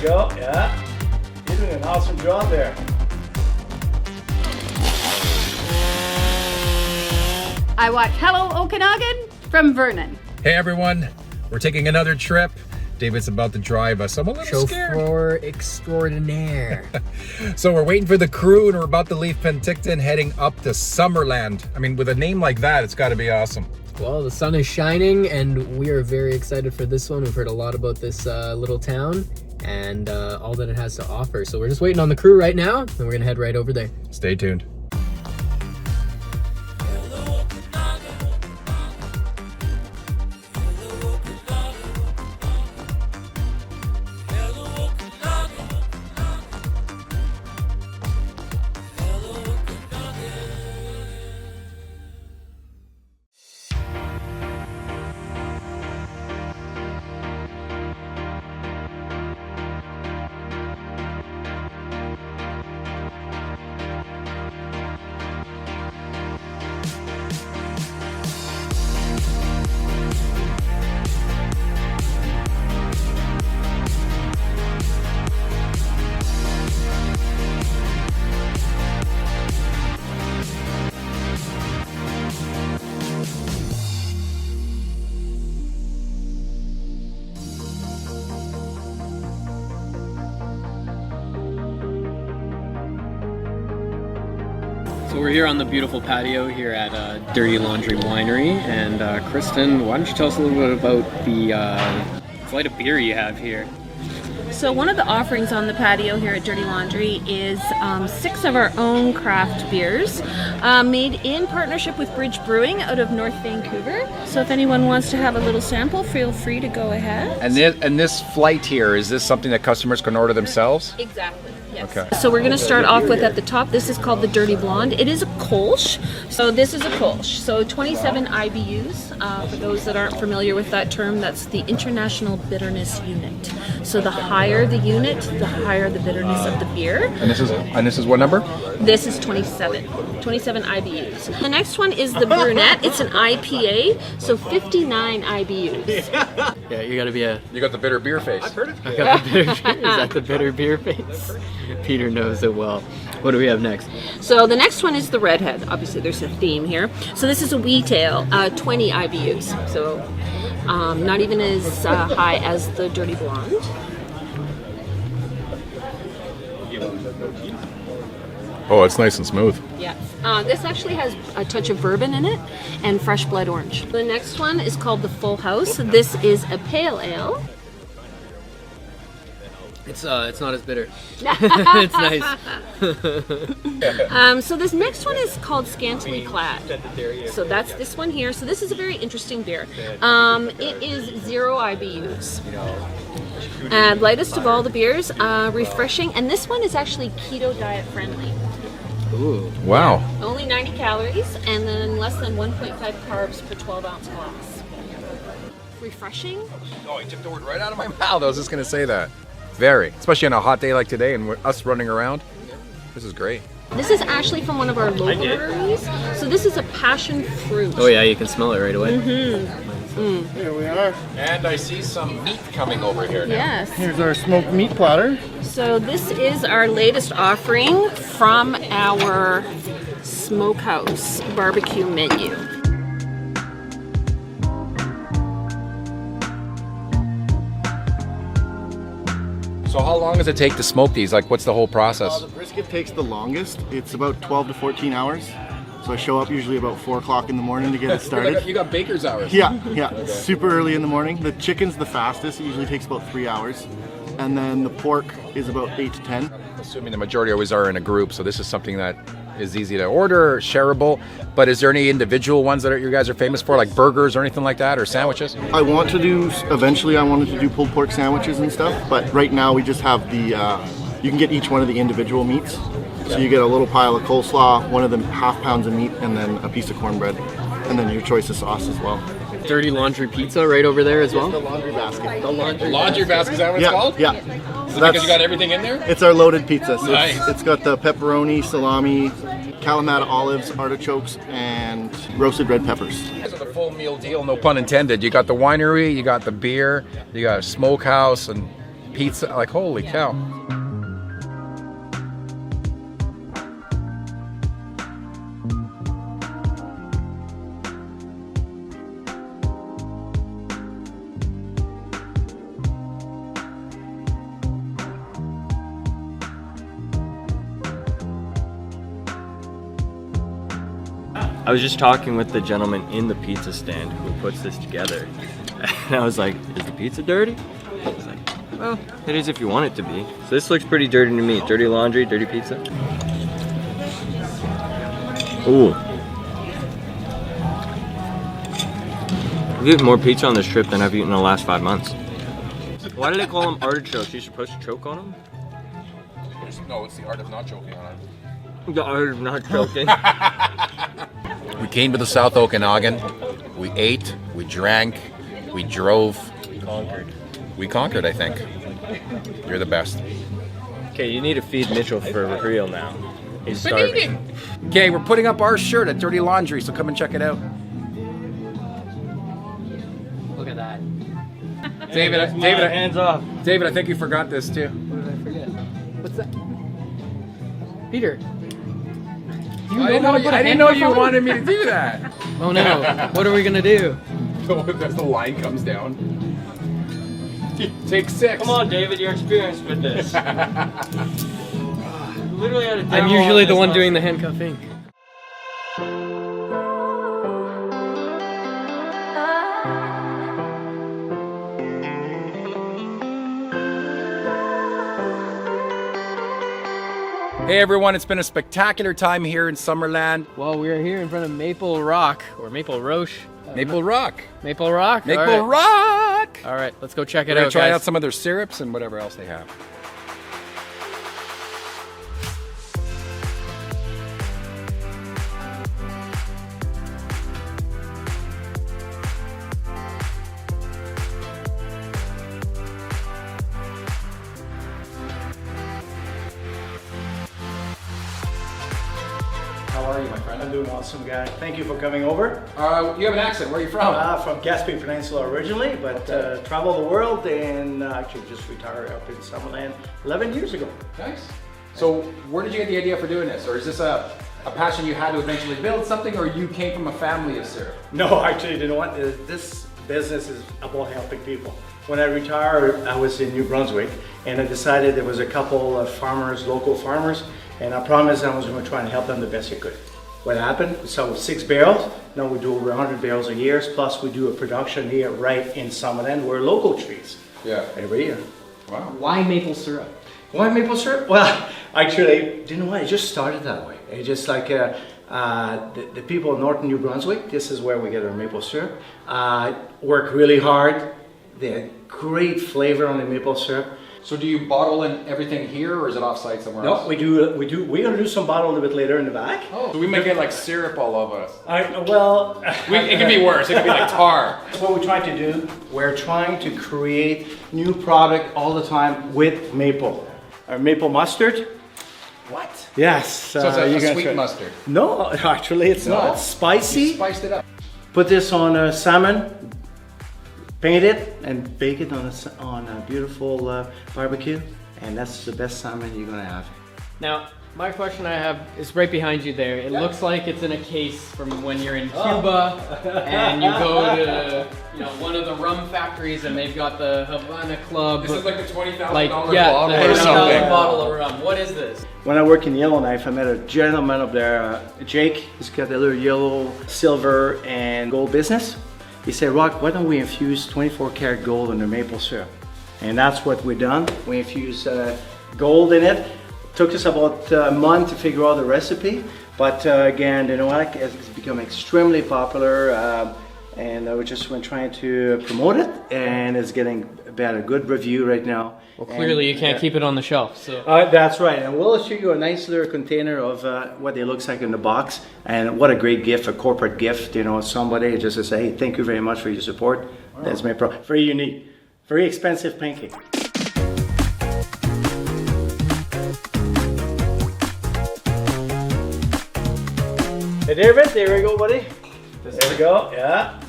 you go. Yeah. You're doing an awesome job there. I watch Hello Okanagan from Vernon. Hey everyone, we're taking another trip. David's about to drive us. I'm a little scared. Chauffeur extraordinaire. So we're waiting for the crew and we're about to leave Penticton heading up to Summerland. I mean, with a name like that, it's got to be awesome. Well, the sun is shining and we are very excited for this one. We've heard a lot about this little town and all that it has to offer. So we're just waiting on the crew right now and we're gonna head right over there. Stay tuned. So we're here on the beautiful patio here at Dirty Laundry Winery, and Kristen, why don't you tell us a little bit about the flight of beer you have here? So one of the offerings on the patio here at Dirty Laundry is 6 of our own craft beers made in partnership with Bridge Brewing out of North Vancouver. So if anyone wants to have a little sample, feel free to go ahead. And this flight here, is this something that customers can order themselves? Exactly. Yes. Okay. So we're going to start off with at the top. This is called the Dirty Blonde. It is a Kolsch. So this is a Kolsch. So 27 IBUs. For those that aren't familiar with that term, that's the International Bitterness Unit. So the higher the unit, the higher the bitterness of the beer. And this is what number? This is 27 IBUs. The next one is the Brunette. It's an IPA, so 59 IBUs. Yeah, you gotta be a... You got the bitter beer face. I got the bitter beer. Is that the bitter beer face? Peter knows it well. What do we have next? So the next one is the Redhead. Obviously there's a theme here. So this is a wheat ale, 20 IBUs. So not even as high as the Dirty Blonde. Oh, it's nice and smooth. Yeah. This actually has a touch of bourbon in it and fresh blood orange. The next one is called the Full House. This is a pale ale. It's not as bitter. It's nice. So this next one is called Scantily Clad. So that's this one here. So this is a very interesting beer. It is 0 IBUs. And lightest of all the beers, refreshing. And this one is actually keto diet friendly. Ooh. Wow. Only 90 calories and then less than 1.5 carbs per 12-ounce glass. Refreshing. Oh, you took the word right out of my mouth. I was just going to say that. Very. Especially on a hot day like today and us running around. This is great. This is actually from one of our local breweries. So this is a passion fruit. Oh yeah, you can smell it right away. Here we are. And I see some meat coming over here now. Yes. Here's our smoked meat platter. So this is our latest offering from our smokehouse barbecue menu. So how long does it take to smoke these? Like, what's the whole process? The brisket takes the longest. It's about 12 to 14 hours. So I show up usually about 4 o'clock in the morning to get it started. You got baker's hours. Yeah, super early in the morning. The chicken's the fastest. It usually takes about 3 hours. And then the pork is about 8 to 10. Assuming the majority always are in a group, so this is something that is easy to order, shareable. But is there any individual ones that you guys are famous for, like burgers or anything like that, or sandwiches? I want to do, eventually I wanted to do pulled pork sandwiches and stuff, but right now we just have the, you can get each one of the individual meats. So you get a little pile of coleslaw, one of the half pounds of meat, and then a piece of cornbread, and then your choice of sauce as well. Dirty Laundry Pizza right over there as well? The laundry basket. The Laundry basket, is that what it's called? Yeah. So because you got everything in there? It's our loaded pizza. So Nice. it's got the pepperoni, salami, Kalamata olives, artichokes, and roasted red peppers. So the full meal deal, no pun intended. You got the winery, you got the beer, you got a smokehouse, and pizza. Like, holy cow. I was just talking with the gentleman in the pizza stand who puts this together. And I was like, is the pizza dirty? He was like, well, it is if you want it to be. So this looks pretty dirty to me. Dirty laundry, dirty pizza. Ooh. I've eaten more pizza on this trip than I've eaten in the last 5 months. Why do they call them artichokes? You're supposed to choke on them? No, it's the art of not choking on it. The art of not choking. We came to the South Okanagan. We ate, we drank, we drove. We conquered, I think. You're the best. Okay, you need to feed Mitchell for real now. He's starving. Okay, we're putting up our shirt at Dirty Laundry, so come and check it out. Look at that. David, Hands off. David, I think you forgot this too. What did I forget? What's that? Peter. I didn't know you wanted me to do that. Oh no. What are we gonna do? As the line comes down. Take 6. Come on, David, you're experienced with this. Literally had a demo I'm usually the on one this doing the handcuffing. Hey everyone, it's been a spectacular time here in Summerland. Well, we are here in front of Maple Rock, or Maple Roch. Maple Rock. Maple Rock? Maple All right. Rock! All right, let's go check it We're gonna out, try guys. out some of their syrups and whatever else they have. How are you, my friend? I'm doing awesome, guy. Thank you for coming over. You have an accent. Where are you from? From Gaspé Peninsula originally, but traveled the world and actually just retired up in Summerland 11 years ago. Nice. So, where did you get the idea for doing this? Or is this a passion you had to eventually build something, or you came from a family of syrup? No, actually, you know what? This business is about helping people. When I retired, I was in New Brunswick, and I decided there was a couple of farmers, local farmers, and I promised I was going to try and help them the best I could. What happened? We sold 6 barrels. Now we do over 100 barrels a year. Plus, we do a production here right in Summerland. We're local trees. Yeah. Every year. Wow. Why maple syrup? Why maple syrup? Well, actually, you know what? It just started that way. It just like the people in northern New Brunswick, this is where we get our maple syrup. Work really hard. They had great flavor on the maple syrup. So do you bottle in everything here, or is it off-site somewhere No, else? we're gonna do some bottle a little bit later in the back. Oh, so we might get like syrup all over us. Well, It could be worse. It could be like tar. that's what we're trying to do. We're trying to create new product all the time with maple. Our maple mustard. What? Yes. So it's you're a gonna sweet try- mustard. No, actually it's No? not. Spicy. You spiced it up. Put this on salmon, paint it, and bake it on a beautiful barbecue, and that's the best salmon you're gonna have. Now, my question I have is right behind you there. It looks like it's in a case from when you're in Cuba and you go to one of the rum factories and they've got the Havana Club. This is like the $20,000 like, bottle the or something. $20,000 bottle of rum. What is this? When I worked in Yellowknife, I met a gentleman up there, Jake. He's got a little yellow, silver, and gold business. He said, Roch, why don't we infuse 24 karat gold in the maple syrup? And that's what we've done. We infused gold in it. Took us about a month to figure out the recipe, but again, you know what? It's become extremely popular, and we're just trying to promote it, and it's getting about a good review right now. Well, clearly you can't keep it on the shelf. So That's right, and we'll show you a nice little container of what it looks like in the box, and what a great gift, a corporate gift, somebody just to say, hey, thank you very much for your support. Wow. That's my very unique, very expensive pancake. Hey David, there we go, buddy. There we go, yeah.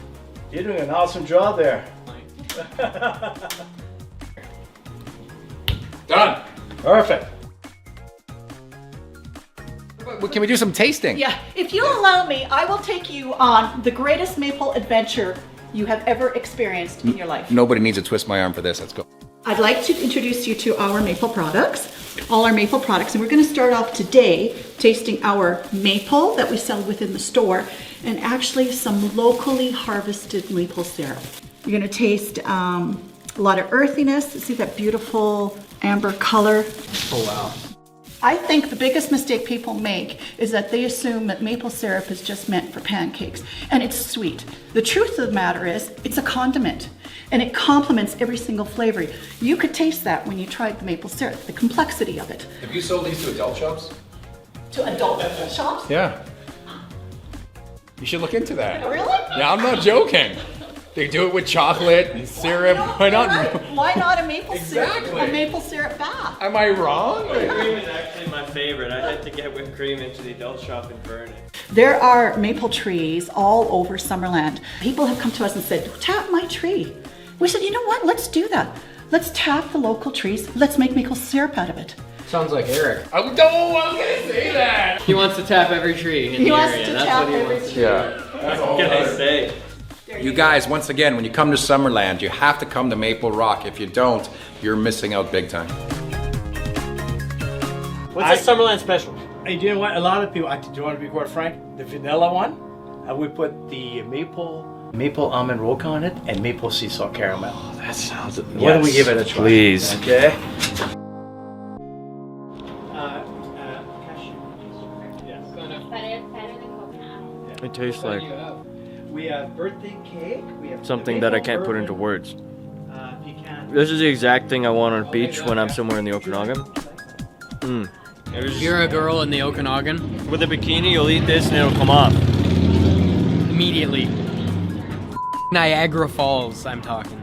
You're doing an awesome job there. Done. Perfect. Can we do some tasting? Yeah, if you'll allow me, I will take you on the greatest maple adventure you have ever experienced in your life. Nobody needs to twist my arm for this. Let's go. I'd like to introduce you to our maple products, all our maple products, and we're going to start off today tasting our maple that we sell within the store and actually some locally harvested maple syrup. You're going to taste a lot of earthiness. See that beautiful amber color? Oh wow. I think the biggest mistake people make is that they assume that maple syrup is just meant for pancakes and it's sweet. The truth of the matter is it's a condiment and it complements every single flavor. You could taste that when you tried the maple syrup, the complexity of it. Have you sold these to adult shops? To adult shops? Yeah. You should look into that. Really? Yeah, I'm not joking. They do it with chocolate and syrup. Why not? Why not a maple syrup? Exactly. A maple syrup bath. Am I wrong? Whipped cream is actually my favorite. I had to get whipped cream into the adult shop in Vernon. There are maple trees all over Summerland. People have come to us and said, tap my tree. We said, you know what? Let's do that. Let's tap the local trees. Let's make maple syrup out of it. Sounds like Eric. I was gonna say that. He wants to tap every tree in the wants area. to That's tap what he every wants to tree. do. Yeah. What can I say? You guys, once again, when you come to Summerland, you have to come to Maple Rock. If you don't, you're missing out big time. What's the Summerland special? And you know what? A lot of people, do you want to be quite frank? The vanilla one, we put the maple almond roca on it and maple sea salt caramel. That sounds. Why don't we give it a try? Please. Okay. It tastes like We have birthday cake. We have something that I can't put into words. pecan. This is the exact thing I want on a beach when I'm somewhere in the Okanagan. If you're a girl in the Okanagan, With a bikini, you'll eat this and it'll come off. immediately. Niagara Falls, I'm talking.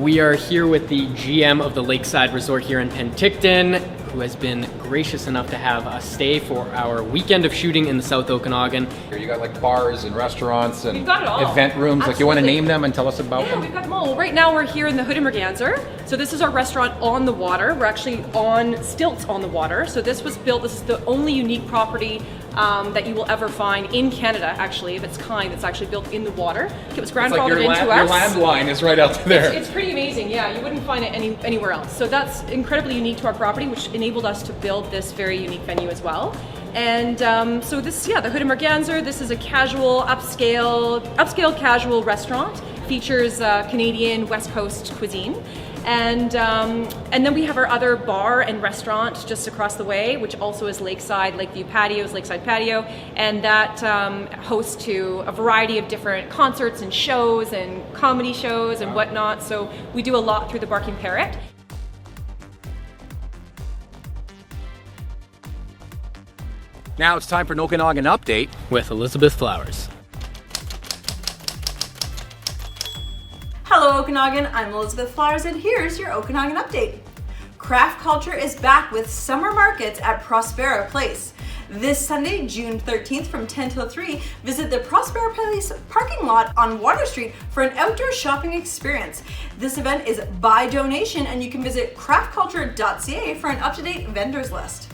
We are here with the GM of the Lakeside Resort here in Penticton, who has been gracious enough to have us stay for our weekend of shooting in the South Okanagan. Here you got like bars and restaurants and We've got it all. event rooms. Like, you want to Absolutely. name them and tell us about Yeah, them? we've got them all. Well, right now we're here in the Hood and Merganser. So this is our restaurant on the water. We're actually on stilts on the water. So this was built, this is the only unique property that you will ever find in Canada, actually, of its kind, that's actually built in the water. It was It's like grandfathered your, into your us. landline is right out there. It's pretty amazing, yeah. You wouldn't find it anywhere else. So that's incredibly unique to our property, which enabled us to build this very unique venue as well. And so this, yeah, the Hood and Merganser, this is a casual, upscale casual restaurant. Features Canadian West Coast cuisine. And then we have our other bar and restaurant just across the way, which also is Lakeview Patios, Lakeside Patio, and that hosts to a variety of different concerts and shows and comedy shows and whatnot. So we do a lot through the Barking Parrot. Now it's time for an Okanagan update. With Elizabeth Flowers. Hello Okanagan, I'm Elizabeth Flowers and here's your Okanagan update. Craft culture is back with summer markets at Prospera Place. This Sunday, June 13th from 10 till 3, visit the Prospera Place parking lot on Water Street for an outdoor shopping experience. This event is by donation and you can visit craftculture.ca for an up-to-date vendors list.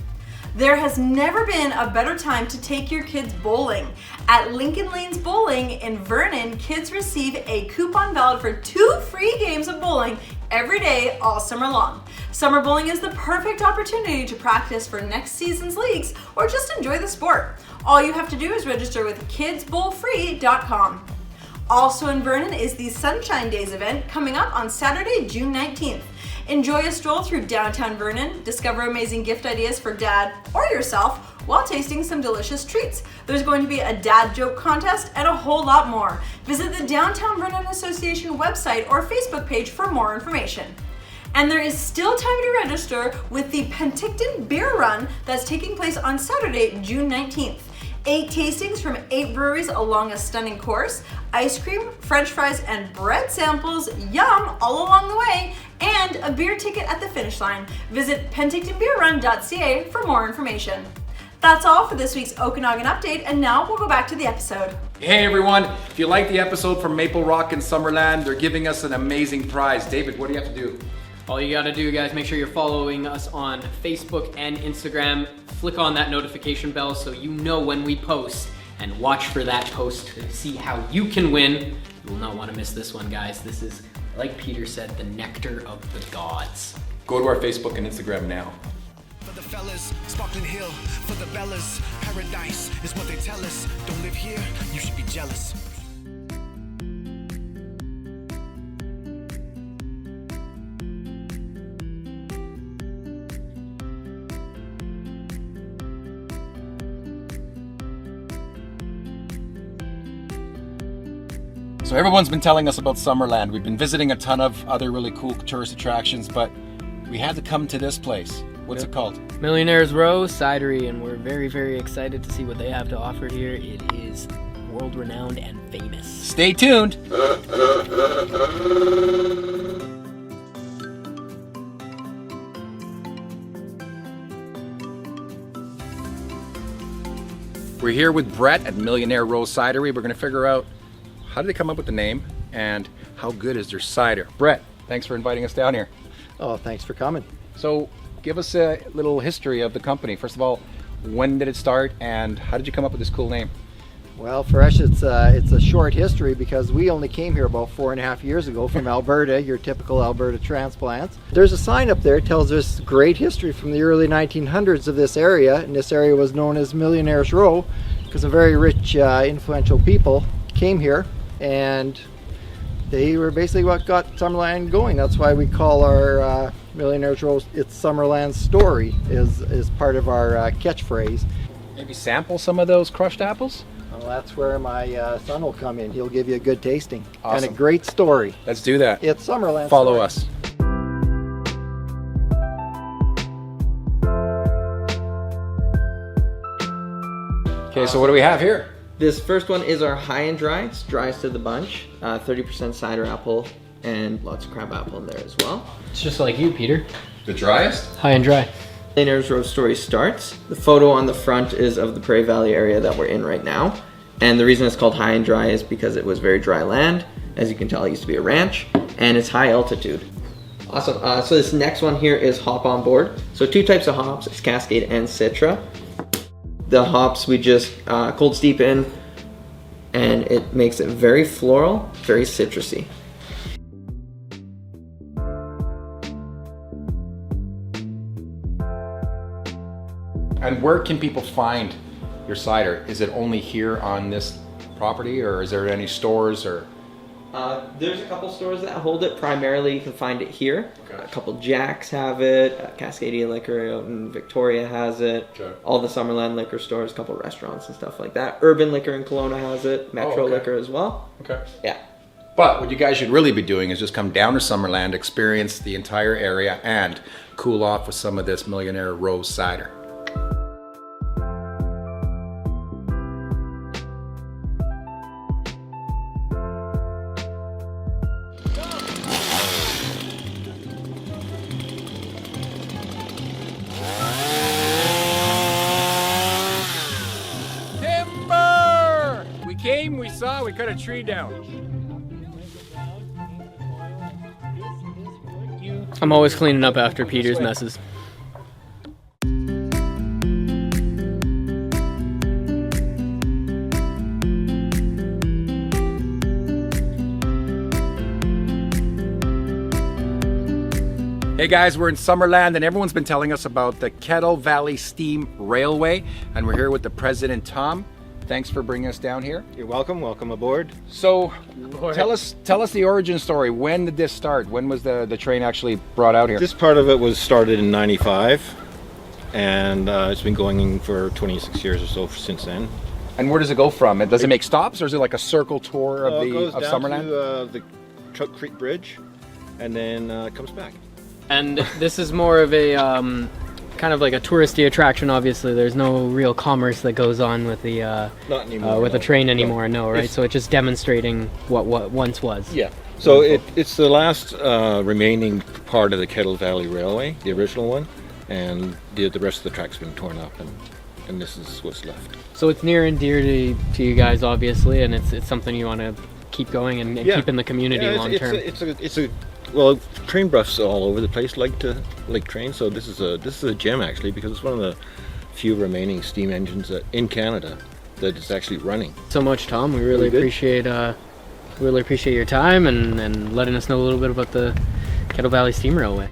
There has never been a better time to take your kids bowling. At Lincoln Lanes Bowling in Vernon, kids receive a coupon valid for 2 free games of bowling every day all summer long. Summer bowling is the perfect opportunity to practice for next season's leagues or just enjoy the sport. All you have to do is register with kidsbowlfree.com. Also in Vernon is the Sunshine Days event coming up on Saturday, June 19th. Enjoy a stroll through downtown Vernon, discover amazing gift ideas for dad or yourself while tasting some delicious treats. There's going to be a dad joke contest and a whole lot more. Visit the Downtown Vernon Association website or Facebook page for more information. And there is still time to register with the Penticton Beer Run that's taking place on Saturday, June 19th. 8 tastings from 8 breweries along a stunning course, ice cream, french fries, and bread samples, yum, all along the way, and a beer ticket at the finish line. Visit pentictonbeerrun.ca for more information. That's all for this week's Okanagan Update, and now we'll go back to the episode. Hey everyone, if you like the episode from Maple Rock and Summerland, they're giving us an amazing prize. David, what do you have to do? All you gotta do, guys, make sure you're following us on Facebook and Instagram. Flick on that notification bell so you know when we post, and watch for that post to see how you can win. You will not want to miss this one, guys. This is, like Peter said, the nectar of the gods. Go to our Facebook and Instagram now. For the fellas, Sparkling Hill, for the bellas, paradise is what they tell us. Don't live here, you should be jealous. So everyone's been telling us about Summerland. We've been visiting a ton of other really cool tourist attractions, but we had to come to this place. What's it called? Millionaires Row Cidery, and we're very, very excited to see what they have to offer here. It is world-renowned and famous. Stay tuned. We're here with Brett at Millionaires Row Cidery. We're going to figure out how did they come up with the name and how good is their cider. Brett, thanks for inviting us down here. Oh, thanks for coming. So give us a little history of the company. First of all, when did it start and how did you come up with this cool name? Well, for us, it's a short history because we only came here about 4.5 years ago from Alberta, your typical Alberta transplants. There's a sign up there that tells us great history from the early 1900s of this area, and this area was known as Millionaires Row because some very rich, influential people came here, and they were basically what got Summerland going. That's why we call our Millionaires Row, it's Summerland's story, is part of our catchphrase. Maybe sample some of those crushed apples? Well, that's where my son will come in. He'll give you a good tasting. Awesome. And a great story. Let's do that. It's Summerland. Follow story. us. Okay, so what do we have here? This first one is our high and dry. It's driest to the bunch. 30% cider apple and lots of crab apple in there as well. It's just like you, Peter. The driest? High and dry. Millionaires Row story starts. The photo on the front is of the Prairie Valley area that we're in right now. And the reason it's called high and dry is because it was very dry land. As you can tell, it used to be a ranch, and it's high altitude. Awesome. So this next one here is hop on board. So two types of hops, it's Cascade and Citra. The hops we just cold steep in, and it makes it very floral, very citrusy. And where can people find your cider? Is it only here on this property, or is there any stores or? There's a couple stores that hold it. Primarily, you can find it here. Okay. A couple Jacks have it. Cascadia Liquor out in Victoria has it. Okay. All the Summerland liquor stores, a couple restaurants and stuff like that. Urban Liquor in Kelowna has it. Metro okay. Liquor as well. Okay. Yeah. But what you guys should really be doing is just come down to Summerland, experience the entire area, and cool off with some of this Millionaires Row cider. Timber! We came, we saw, we cut a tree down. I'm always cleaning up after Peter's messes. Hey guys, we're in Summerland and everyone's been telling us about the Kettle Valley Steam Railway, and we're here with the president, Tom. Thanks for bringing us down here. You're welcome. Welcome aboard. So, tell us the origin story. When did this start? When was the train actually brought out here? This part of it was started in '95, and it's been going for 26 years or so since then. And where does it go from? Does it make stops, or is it like a circle tour of It goes down Summerland? to the Trout Creek Bridge, and then comes back. And this is more of a kind of like a touristy attraction. Obviously, there's no real commerce that goes on with the Not anymore, with the no. train anymore. No, right? It's- So it's just demonstrating what once was. Yeah. So it's the last remaining part of the Kettle Valley Railway, the original one, and the rest of the track's been torn up and and this is what's left. So it's near and dear to you guys, obviously, and it's something you want to keep going and keep in the community long term. It's a well, train buffs all over the place like trains. So this is a gem actually, because it's one of the few remaining steam engines in Canada that is actually running. So much, Tom. We really appreciate your time and letting us know a little bit about the Kettle Valley Steam Railway.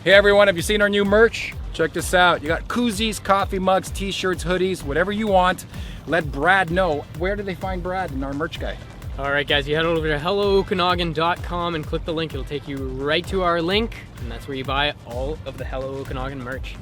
Hey everyone, have you seen our new merch? Check this out. You got koozies, coffee mugs, t-shirts, hoodies, whatever you want. Let Brad know. Where do they find Brad and our merch guy? All right, guys, you head over to hellookanagan.com and click the link. It'll take you right to our link, and that's where you buy all of the Hello Okanagan merch.